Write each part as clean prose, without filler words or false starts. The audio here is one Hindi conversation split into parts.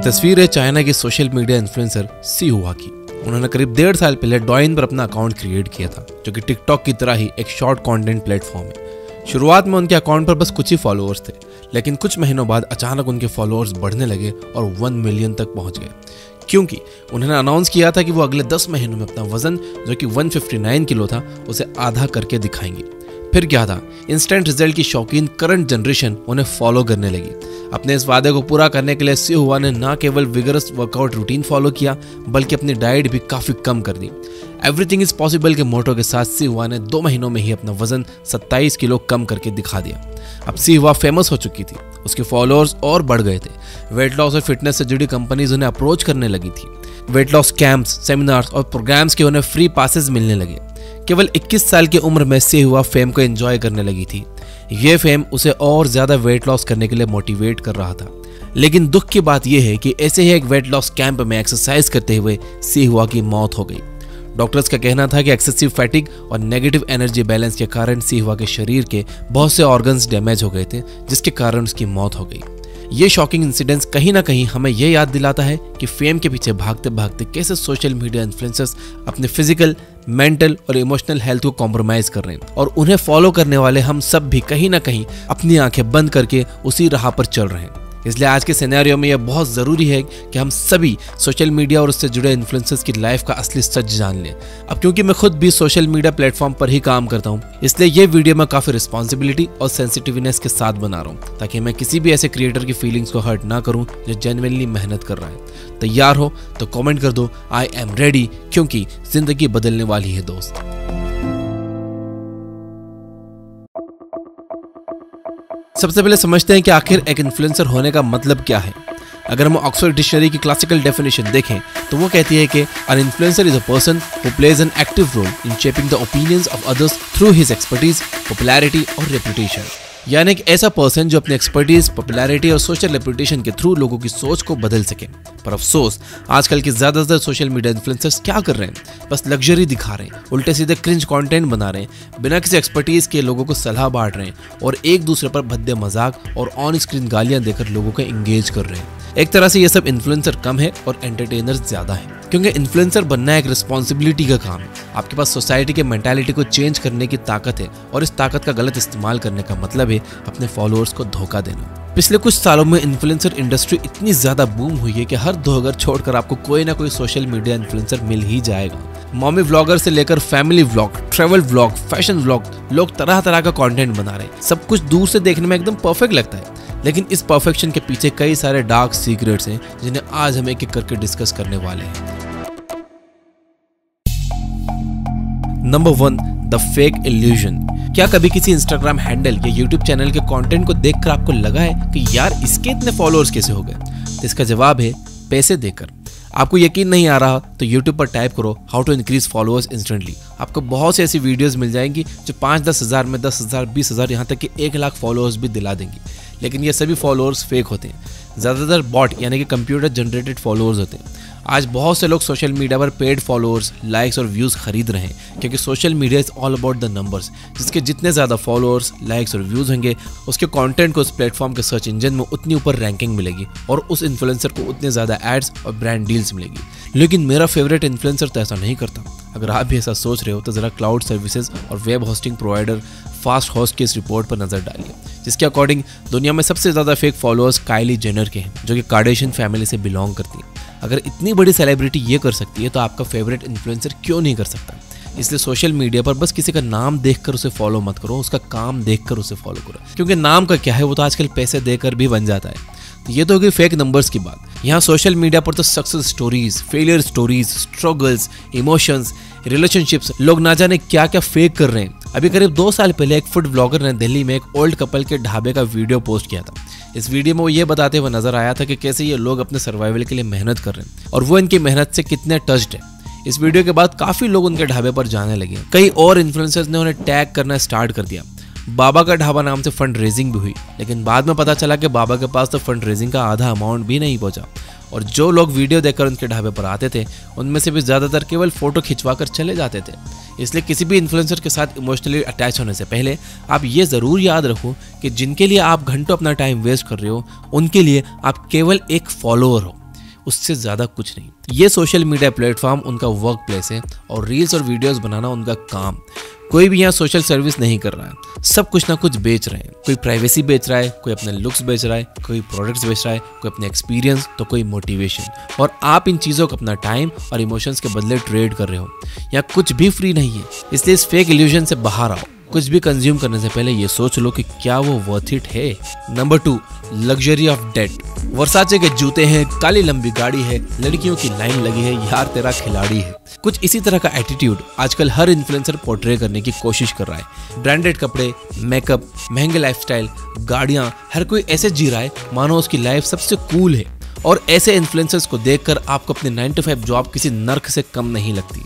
तस्वीर है चाइना की सोशल मीडिया इन्फ्लुएंसर सी हुआ की। उन्होंने करीब 1.5 साल पहले डॉइन पर अपना अकाउंट क्रिएट किया था, जो कि टिकटॉक की तरह ही एक शॉर्ट कंटेंट प्लेटफॉर्म है। शुरुआत में उनके अकाउंट पर बस कुछ ही फॉलोअर्स थे, लेकिन कुछ महीनों बाद अचानक उनके फॉलोअर्स बढ़ने लगे और 1 मिलियन तक पहुंच गए, क्योंकि उन्होंने अनाउंस किया था कि वो अगले 10 महीनों में अपना वजन, जो कि 159 किलो था, उसे आधा करके दिखाएंगे। फिर क्या था, इंस्टेंट रिजल्ट की शौकीन करंट जनरेशन उन्हें फॉलो करने लगी। अपने इस वादे को पूरा करने के लिए सी हुआ ने न केवल विगरस वर्कआउट रूटीन फॉलो किया, बल्कि अपनी डाइट भी काफ़ी कम कर दी। एवरीथिंग इज पॉसिबल के मोटो के साथ सी हुआ ने 2 महीनों में ही अपना वजन 27 किलो कम करके दिखा दिया। अब सी हुआ फेमस हो चुकी थी, उसके फॉलोअर्स और बढ़ गए थे। वेट लॉस और फिटनेस से जुड़ी कंपनीज उन्हें अप्रोच करने लगी थी। वेट लॉस कैंप्स, सेमिनार्स और प्रोग्राम्स के उन्हें फ्री पासेस मिलने लगे। केवल 21 साल की उम्र में सी हुआ फेम को एंजॉय करने लगी थी। ये फेम उसे और ज्यादा वेट लॉस करने के लिए मोटिवेट कर रहा था। लेकिन दुख की बात यह है कि ऐसे ही एक वेट लॉस कैंप में एक्सरसाइज करते हुए सी हुआ की मौत हो गई। डॉक्टर्स का कहना था कि एक्सेसिव फैटिग और नेगेटिव एनर्जी बैलेंस के कारण सी हुआ के शरीर के बहुत से ऑर्गन्स डैमेज हो गए थे, जिसके कारण उसकी मौत हो गई। ये शॉकिंग इंसिडेंट्स कहीं ना कहीं हमें यह याद दिलाता है कि फेम के पीछे भागते भागते कैसे सोशल मीडिया इन्फ्लुएंसर्स अपने फिजिकल, मेंटल और इमोशनल हेल्थ को कॉम्प्रोमाइज कर रहे हैं, और उन्हें फॉलो करने वाले हम सब भी कहीं ना कहीं अपनी आंखें बंद करके उसी राह पर चल रहे हैं। इसलिए आज के सिनेरियो में यह बहुत ज़रूरी है कि हम सभी सोशल मीडिया और उससे जुड़े इन्फ्लुएंसर्स की लाइफ का असली सच जान लें। अब क्योंकि मैं खुद भी सोशल मीडिया प्लेटफॉर्म पर ही काम करता हूँ, इसलिए ये वीडियो मैं काफ़ी रिस्पॉन्सिबिलिटी और सेंसिटिवनेस के साथ बना रहा हूँ, ताकि मैं किसी भी ऐसे क्रिएटर की फीलिंग्स को हर्ट ना करूँ जो जेन्युइनली मेहनत कर रहा है। तैयार हो तो कॉमेंट कर दो आई एम रेडी, क्योंकि जिंदगी बदलने वाली है दोस्त। सबसे पहले समझते हैं कि आखिर एक इन्फ्लुएंसर होने का मतलब क्या है। अगर हम ऑक्सफोर्ड डिक्शनरी की क्लासिकल डेफिनेशन देखें तो वो कहती है कि an influencer is a person who plays an active role in shaping the opinions of others through his expertise, popularity और रेपुटेशन। यानी एक ऐसा पर्सन जो अपनी एक्सपर्टीज, पॉपुलैरिटी और सोशल रेपुटेशन के थ्रू लोगों की सोच को बदल सके। पर अफसोस, आजकल के ज्यादातर सोशल मीडिया इन्फ्लुएंसर्स क्या कर रहे हैं, बस लग्जरी दिखा रहे हैं, उल्टे सीधे क्रिंज कंटेंट बना रहे हैं, बिना किसी एक्सपर्टीज के लोगों को सलाह बांट रहे हैं और एक दूसरे पर भद्दे मजाक और ऑन स्क्रीन गालियां देकर लोगों को एंगेज कर रहे हैं। एक तरह से ये सब इन्फ्लुएंसर कम है और एंटरटेनर्स ज्यादा है, क्योंकि इन्फ्लुएंसर बनना एक रिस्पॉन्सिबिलिटी का काम है। आपके पास सोसाइटी के मेंटालिटी को चेंज करने की ताकत है, और इस ताकत का गलत इस्तेमाल करने का मतलब है अपने फॉलोअर्स को धोखा देना। पिछले कुछ सालों में इन्फ्लुएंसर इंडस्ट्री इतनी ज्यादा बूम हुई है कि हर 2 घर छोड़कर आपको कोई ना कोई सोशल मीडिया इन्फ्लुएंसर मिल ही जाएगा। मॉमी व्लॉगर से लेकर family vlog, travel vlog, fashion vlog, लोग तरह तरह का कंटेंट बना रहे हैं। सब कुछ दूर से देखने में एकदम परफेक्ट लगता है, लेकिन इस परफेक्शन के पीछे कई सारे डार्क सीक्रेट्स हैं, जिन्हें आज हम एक एक करके डिस्कस करने वाले हैं। Number 1, the fake illusion. क्या कभी किसी इंस्टाग्राम हैंडल या यूट्यूब चैनल के कंटेंट को देखकर आपको लगा है कि यार इसके इतने फॉलोअर्स कैसे हो गए? तो इसका जवाब है पैसे देकर। आपको यकीन नहीं आ रहा तो YouTube पर टाइप करो how to increase followers instantly. आपको बहुत सी ऐसी वीडियोस मिल जाएंगी जो 5-10 हज़ार में 10,000, 20,000, यहाँ तक कि 1 लाख फॉलोअर्स भी दिला देंगी। लेकिन ये सभी फॉलोअर्स फेक होते हैं, ज़्यादातर बॉट यानी कि कंप्यूटर जनरेटेड फॉलोअर्स होते हैं। आज बहुत से लोग सोशल मीडिया पर पेड फॉलोअर्स, लाइक्स और व्यूज़ खरीद रहे हैं, क्योंकि social media is all about the numbers. जिसके जितने ज़्यादा फॉलोअर्स, लाइक्स और व्यूज़ होंगे, उसके कंटेंट को उस प्लेटफॉर्म के सर्च इंजन में उतनी ऊपर रैंकिंग मिलेगी, और उस इन्फ्लुएंसर को उतने ज़्यादा एड्स और ब्रांड डील्स मिलेगी। लेकिन मेरा फेवरेट इन्फ्लुएंसर तो ऐसा नहीं करता। अगर आप भी ऐसा सोच रहे हो तो ज़रा क्लाउड सर्विसेज और web hosting provider fast host की इस रिपोर्ट पर नजर डालिए, जिसके अकॉर्डिंग दुनिया में सबसे ज़्यादा फेक फॉलोअर्स काइली जेनर के हैं, जो कि कार्डेशियन फैमिली से बिलोंग करती है। अगर इतनी बड़ी सेलिब्रिटी ये कर सकती है तो आपका फेवरेट इन्फ्लुएंसर क्यों नहीं कर सकता? इसलिए सोशल मीडिया पर बस किसी का नाम देखकर उसे फॉलो मत करो, उसका काम देखकर उसे फॉलो करो, क्योंकि नाम का क्या है, वो तो आजकल पैसे देकर भी बन जाता है। ये तो हो गई फेक नंबर्स की बात। यहाँ सोशल मीडिया पर तो success stories, failure stories, struggles, emotions, relationships, लोग ना जाने क्या क्या फेक कर रहे हैं। अभी करीब 2 साल पहले एक फूड ब्लॉगर ने दिल्ली में एक ओल्ड कपल के ढाबे का वीडियो पोस्ट किया था। इस वीडियो में वो ये बताते हुए नजर आया था कि कैसे ये लोग अपने सर्वाइवल के लिए मेहनत कर रहे हैं और वो इनकी मेहनत से कितने टच्ड है। इस वीडियो के बाद काफी लोग उनके ढाबे पर जाने लगे। कई और इन्फ्लुएंसर्स ने उन्हें टैग करना स्टार्ट कर दिया। बाबा का ढाबा नाम से फंड रेजिंग भी हुई, लेकिन बाद में पता चला कि बाबा के पास तो फंड रेजिंग का आधा अमाउंट भी नहीं पहुंचा, और जो लोग वीडियो देखकर उनके ढाबे पर आते थे उनमें से भी ज़्यादातर केवल फोटो खिंचवा कर चले जाते थे। इसलिए किसी भी इन्फ्लुएंसर के साथ इमोशनली अटैच होने से पहले आप ये ज़रूर याद रखो कि जिनके लिए आप घंटों अपना टाइम वेस्ट कर रहे हो उनके लिए आप केवल एक फॉलोअर हो। उससे ज़्यादा कुछ नहीं। ये सोशल मीडिया प्लेटफॉर्म उनका वर्क प्लेस है और रील्स और वीडियोस बनाना उनका काम। कोई भी यहाँ सोशल सर्विस नहीं कर रहा है, सब कुछ ना कुछ बेच रहे हैं। कोई प्राइवेसी बेच रहा है, कोई अपने लुक्स बेच रहा है, कोई प्रोडक्ट्स बेच रहा है, कोई अपने एक्सपीरियंस, तो कोई मोटिवेशन। और आप इन चीज़ों को अपना टाइम और इमोशंस के बदले ट्रेड कर रहे हो। यहाँ कुछ भी फ्री नहीं है, इसलिए इस फेक इल्यूजन से बाहर आओ। कुछ भी कंज्यूम करने से पहले ये सोच लो कि क्या वो वर्थ इट है। Number 2, luxury of date. Versace के जूते हैं, काली लंबी गाड़ी है, लड़कियों की लाइन लगी है, यार तेरा खिलाड़ी है। कुछ इसी तरह का एटीट्यूड आजकल हर इन्फ्लुएंसर पोर्ट्रे करने की कोशिश कर रहा है। ब्रांडेड कपड़े, मेकअप, महंगे लाइफस्टाइल, गाड़ियां, हर कोई ऐसे जी रहा है मानो उसकी लाइफ सबसे कूल है। और ऐसे इन्फ्लुएंसर्स को देखकर आपको अपने 9 to 5 जॉब किसी नर्क से कम नहीं लगती।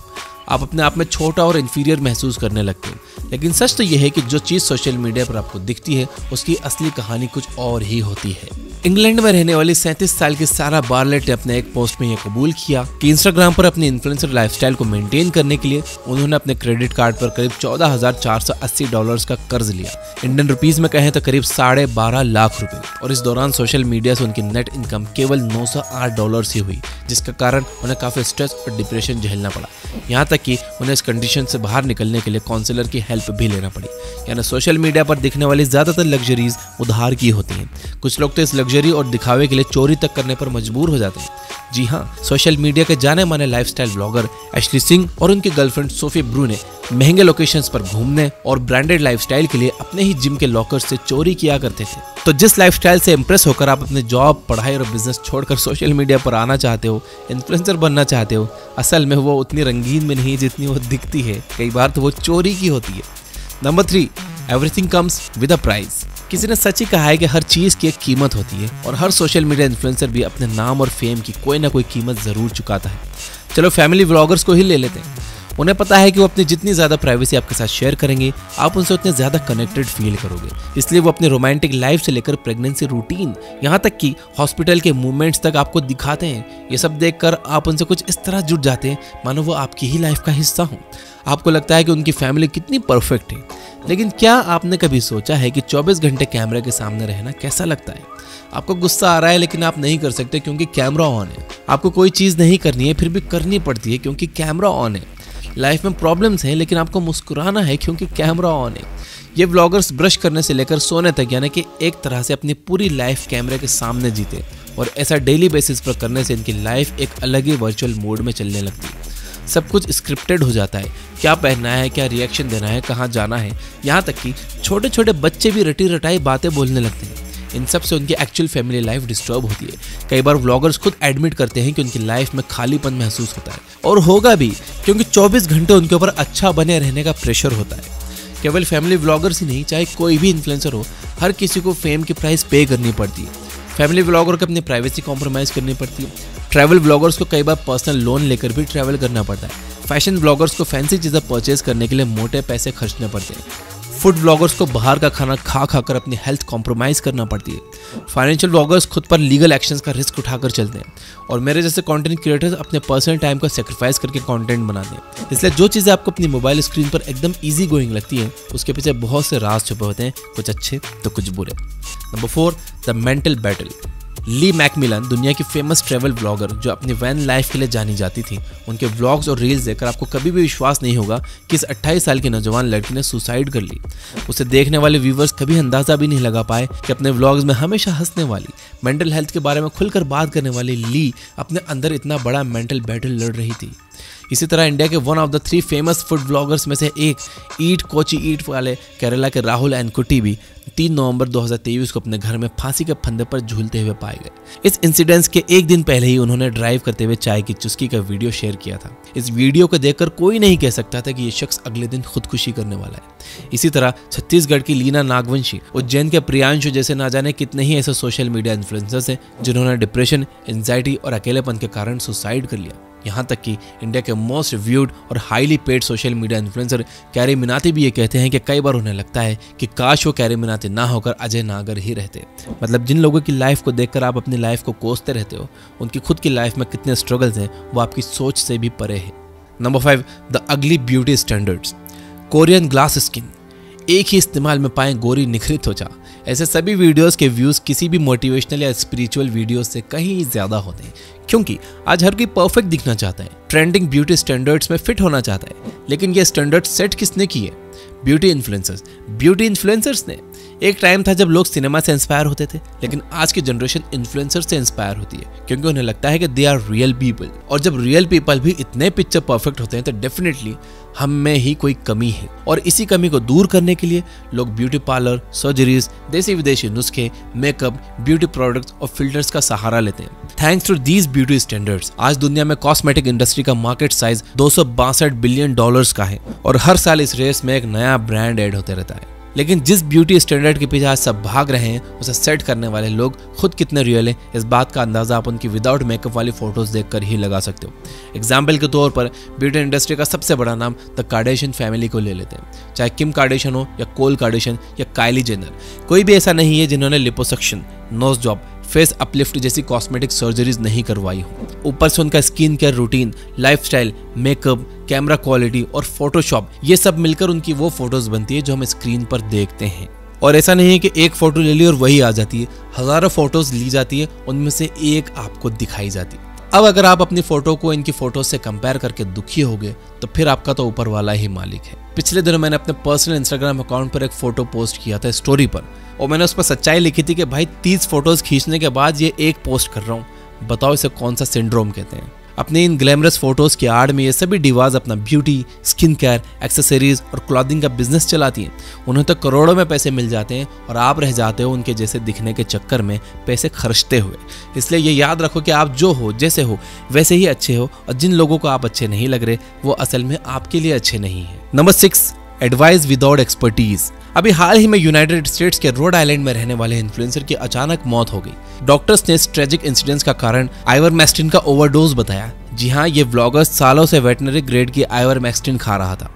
आप अपने आप में छोटा और इन्फीरियर महसूस करने लगते हैं। लेकिन सच तो यह है कि जो चीज़ सोशल मीडिया पर आपको दिखती है उसकी असली कहानी कुछ और ही होती है। इंग्लैंड में रहने वाली 37 साल की सारा बार्लेट ने अपने एक पोस्ट में यह कबूल किया कि इंस्टाग्राम पर अपनी इन्फ्लुएंसर लाइफस्टाइल को मेंटेन करने के लिए उन्होंने अपने क्रेडिट कार्ड पर करीब $14,480 का कर्ज लिया। इंडियन रुपीस में कहें तो करीब 12.5 लाख रुपए। और इस दौरान सोशल मीडिया से उनकी नेट इनकम केवल $908 ही हुई, जिसका कारण उन्हें काफी स्ट्रेस और डिप्रेशन झेलना पड़ा। यहाँ तक कि उन्हें इस कंडीशन से बाहर निकलने के लिए काउंसलर की हेल्प भी लेना पड़ी। यानी सोशल मीडिया पर दिखने वाली ज्यादातर लग्जरीज उधार की होती हैं। कुछ लोग तो इस लग्जरी और दिखावे के लिए चोरी तक करने पर मजबूर हो जाते हैं। जी हाँ, सोशल मीडिया के जाने माने लाइफस्टाइल ब्लॉगर एशली सिंह और उनकी गर्लफ्रेंड सोफी ब्रू ने महंगे लोकेशंस पर घूमने और ब्रांडेड लाइफस्टाइल के लिए अपने ही जिम के लॉकर से चोरी किया करते थे। तो जिस लाइफस्टाइल से इंप्रेस होकर आप अपने जॉब, पढ़ाई और बिजनेस छोड़कर सोशल मीडिया पर आना चाहते हो, इन्फ्लुएंसर बनना चाहते हो, असल में वो उतनी रंगीन में नहीं जितनी वो दिखती है। कई बार तो वो चोरी की होती है। Number 3, everything comes with a price. किसी ने सच ही कहा है कि हर चीज की एक कीमत होती है और हर सोशल मीडिया इन्फ्लुएंसर भी अपने नाम और फेम की कोई ना कोई कीमत जरूर चुकाता है। चलो फैमिली व्लॉगर्स को ही ले लेते हैं। उन्हें पता है कि वो अपनी जितनी ज्यादा प्राइवेसी आपके साथ शेयर करेंगे, आप उनसे उतने ज्यादा कनेक्टेड फील करोगे। इसलिए वो अपने रोमांटिक लाइफ से लेकर प्रेगनेंसी रूटीन, यहाँ तक कि हॉस्पिटल के मूवमेंट्स तक आपको दिखाते हैं। ये सब देखकर आप उनसे कुछ इस तरह जुड़ जाते हैं मानो वो आपकी ही लाइफ का हिस्सा हो। आपको लगता है कि उनकी फैमिली कितनी परफेक्ट है। लेकिन क्या आपने कभी सोचा है कि 24 घंटे कैमरे के सामने रहना कैसा लगता है? आपको गुस्सा आ रहा है लेकिन आप नहीं कर सकते क्योंकि कैमरा ऑन है। आपको कोई चीज़ नहीं करनी है फिर भी करनी पड़ती है क्योंकि कैमरा ऑन है। लाइफ में प्रॉब्लम्स हैं लेकिन आपको मुस्कुराना है क्योंकि कैमरा ऑन है। ये व्लॉगर्स ब्रश करने से लेकर सोने तक यानी कि एक तरह से अपनी पूरी लाइफ कैमरे के सामने जीते, और ऐसा डेली बेसिस पर करने से इनकी लाइफ एक अलग ही वर्चुअल मोड में चलने लगती है। सब कुछ स्क्रिप्टेड हो जाता है, क्या पहनना है, क्या रिएक्शन देना है, कहाँ जाना है। यहाँ तक कि छोटे छोटे बच्चे भी रटी रटाई बातें बोलने लगते हैं। इन सब से उनकी एक्चुअल फैमिली लाइफ डिस्टर्ब होती है। कई बार व्लॉगर्स खुद एडमिट करते हैं कि उनकी लाइफ में खालीपन महसूस होता है, और होगा भी क्योंकि 24 घंटे उनके ऊपर अच्छा बने रहने का प्रेशर होता है। केवल फैमिली व्लॉगर्स ही नहीं, चाहे कोई भी इन्फ्लुएंसर हो, हर किसी को फेम की प्राइस पे करनी पड़ती है। फैमिली व्लॉगर को अपनी प्राइवेसी कॉम्प्रोमाइज़ करनी पड़ती है। ट्रैवल व्लॉगर्स को कई बार पर्सनल लोन लेकर भी ट्रैवल करना पड़ता है। फैशन व्लॉगर्स को फैंसी चीज़ें परचेज करने के लिए मोटे पैसे खर्चने पड़ते हैं। फूड व्लॉगर्स को बाहर का खाना खा खाकर अपनी हेल्थ कॉम्प्रोमाइज़ करना पड़ती है। फाइनेंशियल व्लॉगर्स खुद पर लीगल एक्शंस का रिस्क उठाकर चलते हैं, और मेरे जैसे कंटेंट क्रिएटर्स अपने पर्सनल टाइम को सेक्रीफाइस करके कंटेंट बनाते हैं। इसलिए जो चीज़ें आपको अपनी मोबाइल स्क्रीन पर एकदम ईजी गोइंग लगती हैं, उसके पीछे बहुत से राज छुपे होते हैं, कुछ अच्छे तो कुछ बुरे। Number 4, the mental battle. Lee McMillan दुनिया की फेमस ट्रैवल व्लॉगर जो अपनी वैन लाइफ के लिए जानी जाती थी। उनके व्लॉग्स और रील्स देखकर आपको कभी भी विश्वास नहीं होगा कि इस 28 साल की नौजवान लड़की ने सुसाइड कर ली। उसे देखने वाले व्यूवर्स कभी अंदाजा भी नहीं लगा पाए कि अपने व्लॉग्स में हमेशा हंसने वाली, मेंटल हेल्थ के बारे में खुलकर बात करने वाली ली अपने अंदर इतना बड़ा मेंटल बैटल लड़ रही थी। इसी तरह इंडिया के one of the 3 famous food bloggers में से एक ईट कोची ईट वाले केरला के राहुल एनकुटी भी 3 नवंबर 2023 को अपने घर में फांसी के फंदे पर झूलते हुए पाए गए। इस इंसिडेंस के एक दिन पहले ही उन्होंने ड्राइव करते हुए चाय की चुस्की का वीडियो शेयर किया था। इस वीडियो को देखकर कोई नहीं कह सकता था कि ये शख्स अगले दिन खुदकुशी करने वाला है। इसी तरह छत्तीसगढ़ की लीना नागवंशी, उज्जैन के प्रियांशु जैसे ना जाने कितने ही ऐसे सोशल मीडिया इन्फ्लुएंसर्स हैं जिन्होंने डिप्रेशन, एंजाइटी और अकेलेपन के कारण सुसाइड कर लिया। यहाँ तक कि इंडिया के मोस्ट व्यूड और highly paid social media influencer carry Minati भी ये कहते हैं कि कई बार उन्हें लगता है कि काश वो कैरी मिनाती ना होकर अजय नागर ही रहते। मतलब जिन लोगों की लाइफ को देखकर आप अपनी लाइफ को कोसते रहते हो, उनकी खुद की लाइफ में कितने स्ट्रगल्स हैं वो आपकी सोच से भी परे है। Number 5, the ugly beauty standards. Korean glass skin. एक ही इस्तेमाल में पाएं गोरी निखरी त्वचा, ऐसे सभी वीडियोस के व्यूज किसी भी मोटिवेशनल या स्पिरिचुअल वीडियो से कहीं ज्यादा होते हैं, क्योंकि आज हर कोई परफेक्ट दिखना चाहता है, ट्रेंडिंग ब्यूटी स्टैंडर्ड्स में फिट होना चाहता है। लेकिन ये स्टैंडर्ड सेट किसने किए? ब्यूटी इन्फ्लुएंसर्स ने। एक टाइम था जब लोग सिनेमा से इंस्पायर होते थे, लेकिन आज की जनरेशन इन्फ्लुएंसर से इंस्पायर होती है, क्योंकि उन्हें लगता है कि दे आर रियल पीपल। और जब रियल पीपल भी इतने पिक्चर परफेक्ट होते हैं तो डेफिनेटली हम में ही कोई कमी है। और इसी कमी को दूर करने के लिए लोग ब्यूटी पार्लर, सर्जरीज, देसी विदेशी नुस्खे, मेकअप, ब्यूटी प्रोडक्ट्स और फिल्टर्स का सहारा लेते हैं। Thanks to these beauty standards आज दुनिया में कॉस्मेटिक इंडस्ट्री का मार्केट साइज $262 बिलियन का है और हर साल इस रेस में एक नया ब्रांड ऐड होते रहता है। लेकिन जिस ब्यूटी स्टैंडर्ड के पीछे आज सब भाग रहे हैं, उसे सेट करने वाले लोग खुद कितने रियल हैं, इस बात का अंदाजा आप उनकी विदाउट मेकअप वाली फोटोज देखकर ही लगा सकते हो। एग्जाम्पल के तौर पर ब्यूटी इंडस्ट्री का सबसे बड़ा नाम द कार्डेशियन फैमिली को ले लेते हैं। चाहे किम कार्डेशियन हो या कोल कार्डेशियन या काइली जेनर, कोई भी ऐसा नहीं है जिन्होंने liposuction, nose job, face uplift जैसी कॉस्मेटिक सर्जरीज नहीं करवाई हो। ऊपर से उनका skin care routine, lifestyle, makeup, camera quality और फोटोशॉप, ये सब मिलकर उनकी वो फोटोज बनती है जो हम स्क्रीन पर देखते हैं। और ऐसा नहीं है कि एक फोटो ले ली और वही आ जाती है, हजारों फोटोज ली जाती है, उनमें से एक आपको दिखाई जाती है। अब अगर आप अपनी फोटो को इनकी फोटो से कंपेयर करके दुखी होगे तो फिर आपका तो ऊपर वाला ही मालिक है। पिछले दिनों मैंने अपने पर्सनल इंस्टाग्राम अकाउंट पर एक फोटो पोस्ट किया था स्टोरी पर, और मैंने उस पर सच्चाई लिखी थी कि भाई 30 फोटोज खींचने के बाद ये एक पोस्ट कर रहा हूँ, बताओ इसे कौन सा सिंड्रोम कहते हैं। अपनी इन ग्लैमरस फोटोज की आड़ में ये सभी डिवाज अपना ब्यूटी, स्किन केयर, एक्सेसरीज और क्लॉथिंग का बिजनेस चलाती हैं। उन्हें तो करोड़ों में पैसे मिल जाते हैं और आप रह जाते हो उनके जैसे दिखने के चक्कर में पैसे खर्चते हुए। इसलिए ये याद रखो कि आप जो हो, जैसे हो, वैसे ही अच्छे हो, और जिन लोगों को आप अच्छे नहीं लग रहे वो असल में आपके लिए अच्छे नहीं है। Number 6, advice without expertise. अभी हाल ही में यूनाइटेड स्टेट्स के रोड आइलैंड में रहने वाले इन्फ्लुएंसर की अचानक मौत हो गई। डॉक्टर्स ने इस ट्रेजिक इंसिडेंट का कारण आइवरमेक्टिन का ओवरडोज बताया। जी हाँ, ये व्लॉगर सालों से वेटनरी ग्रेड की आइवरमेक्टिन खा रहा था,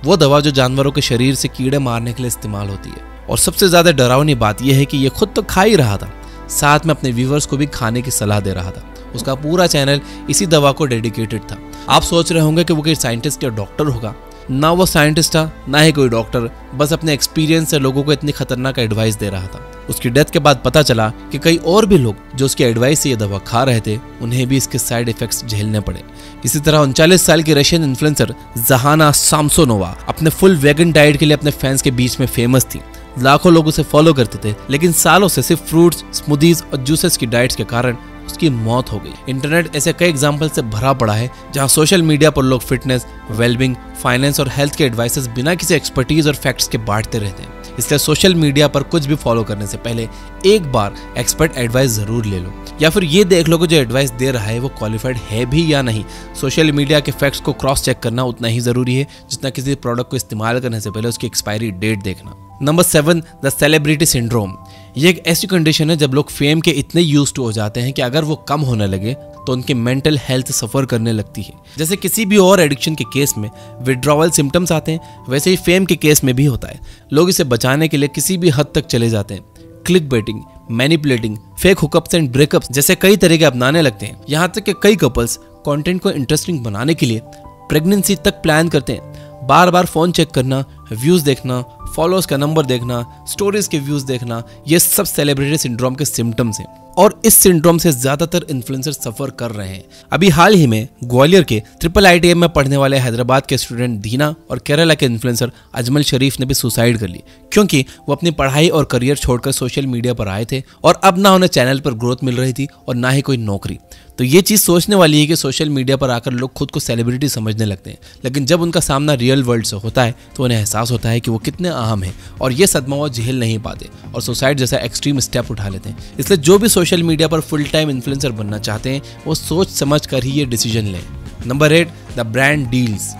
वो दवा जो जानवरों के शरीर से कीड़े मारने के लिए इस्तेमाल होती है। और सबसे ज्यादा डरावनी बात यह है कि ये खुद तो खा ही रहा था, साथ में अपने व्यूअर्स को भी खाने की सलाह दे रहा था। उसका पूरा चैनल इसी दवा को डेडिकेटेड था। आप सोच रहे होंगे कि वो कोई साइंटिस्ट या डॉक्टर होगा। ना वो साइंटिस्ट था, ना ही कोई डॉक्टर, बस अपने एक्सपीरियंस से लोगों को इतनी खतरनाक एडवाइस दे रहा था। उसकी डेथ के बाद पता चला कि कई और भी लोग जो उसकी एडवाइस से ये दवा खा रहे थे, उन्हें भी इसके साइड इफेक्ट्स झेलने पड़े। इसी तरह 39 साल की रशियन इन्फ्लुएंसर ज़हाना सामसोनोवा अपने फुल वेगन डाइट के लिए अपने फैंस के बीच में फेमस थी। लाखों लोग उसे फॉलो करते थे, लेकिन सालों से सिर्फ फ्रूट्स, स्मूदीज और जूसेस की डाइट्स के कारण उसकी मौत हो गई। इंटरनेट ऐसे कई एग्जाम्पल से भरा पड़ा है जहां सोशल मीडिया पर लोग फिटनेस, वेलबींग, फाइनेंस और हेल्थ के एडवाइसेस बिना किसी एक्सपर्टीज और फैक्ट्स के बांटते रहते हैं। इसलिए सोशल मीडिया पर कुछ भी फॉलो करने से पहले एक बार एक्सपर्ट एडवाइस जरूर ले लो, या फिर ये देख लो कि जो एडवाइस दे रहा है वो क्वालिफाइड है भी या नहीं। सोशल मीडिया के फैक्ट्स को क्रॉस चेक करना उतना ही जरूरी है जितना किसी प्रोडक्ट को इस्तेमाल करने से पहले उसकी एक्सपायरी डेट देखना। Number 7, the celebrity syndrome. ये एक ऐसी कंडीशन है जब लोग फेम के इतने यूज्ड टू हो जाते हैं कि अगर वो कम होने लगे तो उनकी मेंटल हेल्थ सफर करने लगती है। जैसे किसी भी और एडिक्शन के केस में विड्रॉवल सिम्टम्स आते हैं, वैसे ही फेम के केस में भी होता है। लोग इसे बचाने के लिए किसी भी हद तक चले जाते हैं। Click baiting, manipulating, fake hookups and breakups जैसे कई तरीके अपनाने लगते हैं। यहाँ तक कि कई कपल्स कंटेंट को इंटरेस्टिंग बनाने के लिए प्रेगनेंसी तक प्लान करते हैं। बार बार फोन चेक करना, व्यूज देखना, फॉलोअर्स का नंबर देखना, स्टोरीज के व्यूज देखना, ये सब सेलिब्रिटी सिंड्रोम के सिम्टम्स हैं। और इस सिंड्रोम से ज्यादातर इन्फ्लुएंसर सफर कर रहे हैं। अभी हाल ही में ग्वालियर के ट्रिपल IITM में पढ़ने वाले हैदराबाद के स्टूडेंट दीना और केरला के इन्फ्लुएंसर अजमल शरीफ ने भी सुसाइड कर ली, क्योंकि वो अपनी पढ़ाई और करियर छोड़कर सोशल मीडिया पर आए थे और अब ना उन्हें चैनल पर ग्रोथ मिल रही थी और ना ही कोई नौकरी। तो ये चीज सोचने वाली है कि सोशल मीडिया पर आकर लोग खुद को सेलिब्रिटी समझने लगते हैं, लेकिन जब उनका सामना रियल वर्ल्ड से होता है तो उन्हें एहसास होता है कि वो कितने अहम है, और ये सदमा वो झेल नहीं पाते और सुसाइड जैसा एक्सट्रीम स्टेप उठा लेते हैं। इसलिए जो भी सोशल मीडिया पर फुल टाइम इन्फ्लुएंसर बनना चाहते हैं वो सोच समझ कर ही ये डिसीजन लें। Number 8, the brand deals.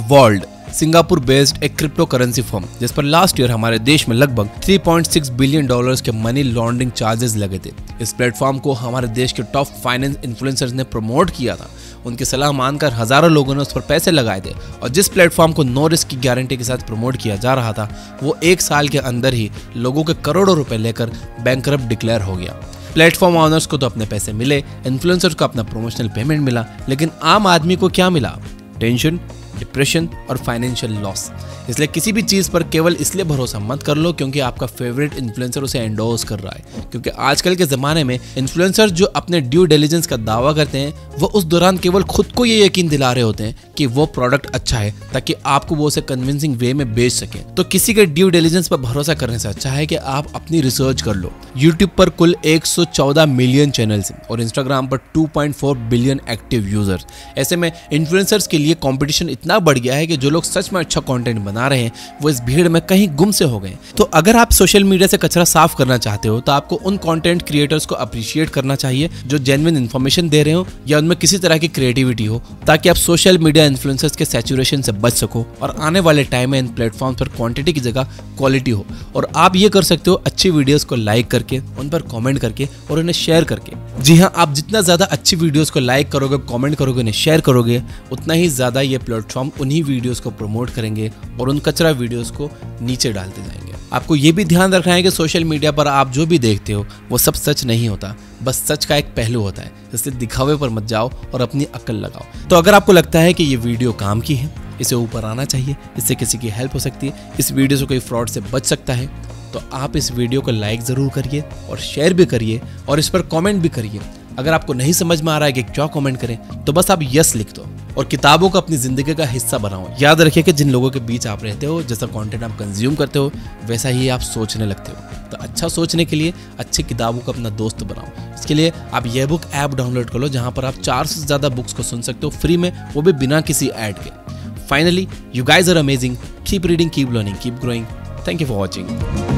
Vauld Singapore based एक क्रिप्टो करेंसी फर्म जिस पर लास्ट ईयर हमारे देश में लगभग $3.6 बिलियन के मनी लॉन्ड्रिंग चार्जेस लगे थे। इस प्लेटफॉर्म को हमारे देश के टॉप फाइनेंस इन्फ्लुएंसर्स ने प्रमोट किया था। उनकी सलाह मानकर हजारों लोगों ने उस पर पैसे लगाए थे, और जिस प्लेटफॉर्म को नो रिस्क की गारंटी के साथ प्रमोट किया जा रहा था वो 1 साल के अंदर ही लोगों के करोड़ों रुपए लेकर बैंकरप्ट डिक्लेयर हो गया। प्लेटफॉर्म ऑनर्स को तो अपने पैसे मिले, इन्फ्लुएंसर्स को अपना प्रमोशनल पेमेंट मिला, लेकिन आम आदमी को क्या मिला? टेंशन, डिप्रेशन और फाइनेंशियल लॉस। इसलिए किसी भी चीज़ पर केवल इसलिए भरोसा मत कर लो क्योंकि आपका फेवरेट इन्फ्लुएंसर उसे एंडोर्स कर रहा है, क्योंकि आजकल के ज़माने में इन्फ्लुएंसर जो अपने ड्यू डिलिजेंस का दावा करते हैं वो उस दौरान केवल खुद को ये यकीन दिला रहे होते हैं कि वो प्रोडक्ट अच्छा है ताकि आपको वो उसे कन्विंसिंग वे में बेच सके। तो किसी के ड्यू डिलिजेंस पर भरोसा करने से अच्छा है कि आप अपनी रिसर्च कर लो। यूट्यूब पर कुल 114 मिलियन चैनल्स हैं और इंस्टाग्राम पर 2.4 बिलियन एक्टिव यूजर्स। ऐसे में इन्फ्लुएंसर्स के लिए कंपटीशन इतना बढ़ गया है कि जो लोग सच में अच्छा कंटेंट बना रहे हैं वो इस भीड़ में कहीं गुम से हो गए। तो अगर आप सोशल मीडिया से कचरा साफ करना चाहते हो तो आपको उन कंटेंट क्रिएटर्स को अप्रिशिएट करना चाहिए जो जेन्युइन इन्फॉर्मेशन दे रहे हो या उनमें किसी तरह की क्रिएटिविटी हो, ताकि आप सोशल मीडिया इन्फ्लुएंसर्स के सैचुरेशन से बच सको और आने वाले टाइम में इन प्लेटफॉर्म पर क्वांटिटी की जगह क्वालिटी हो। और आप ये कर सकते हो अच्छी वीडियोस को लाइक करके, उन पर कमेंट करके और उन्हें शेयर करके। जी हाँ, आप जितना ज़्यादा अच्छी वीडियोस को लाइक करोगे, कमेंट करोगे, उन्हें शेयर करोगे, उतना ही ज़्यादा ये प्लेटफॉर्म उन्हीं वीडियोस को प्रमोट करेंगे और उन कचरा वीडियोस को नीचे डालते जाएंगे। आपको ये भी ध्यान रखना है कि सोशल मीडिया पर आप जो भी देखते हो वो सब सच नहीं होता, बस सच का एक पहलू होता है। इसलिए दिखावे पर मत जाओ और अपनी अक्ल लगाओ। तो अगर आपको लगता है कि ये वीडियो काम की है, इसे ऊपर आना चाहिए, इससे किसी की हेल्प हो सकती है, इस वीडियो से कोई फ्रॉड से बच सकता है, तो आप इस वीडियो को लाइक ज़रूर करिए और शेयर भी करिए और इस पर कमेंट भी करिए। अगर आपको नहीं समझ में आ रहा है कि क्या कमेंट करें तो बस आप यस लिख दो और किताबों को अपनी ज़िंदगी का हिस्सा बनाओ। याद रखिए कि जिन लोगों के बीच आप रहते हो, जैसा कंटेंट आप कंज्यूम करते हो, वैसा ही आप सोचने लगते हो। तो अच्छा सोचने के लिए अच्छी किताबों को अपना दोस्त बनाओ। इसके लिए आप ये बुक ऐप डाउनलोड कर लो जहाँ पर आप 4 से ज़्यादा बुक्स को सुन सकते हो फ्री में, वो भी बिना किसी ऐड के। Finally, you guys are amazing. Keep reading, keep learning, keep growing. Thank you for watching.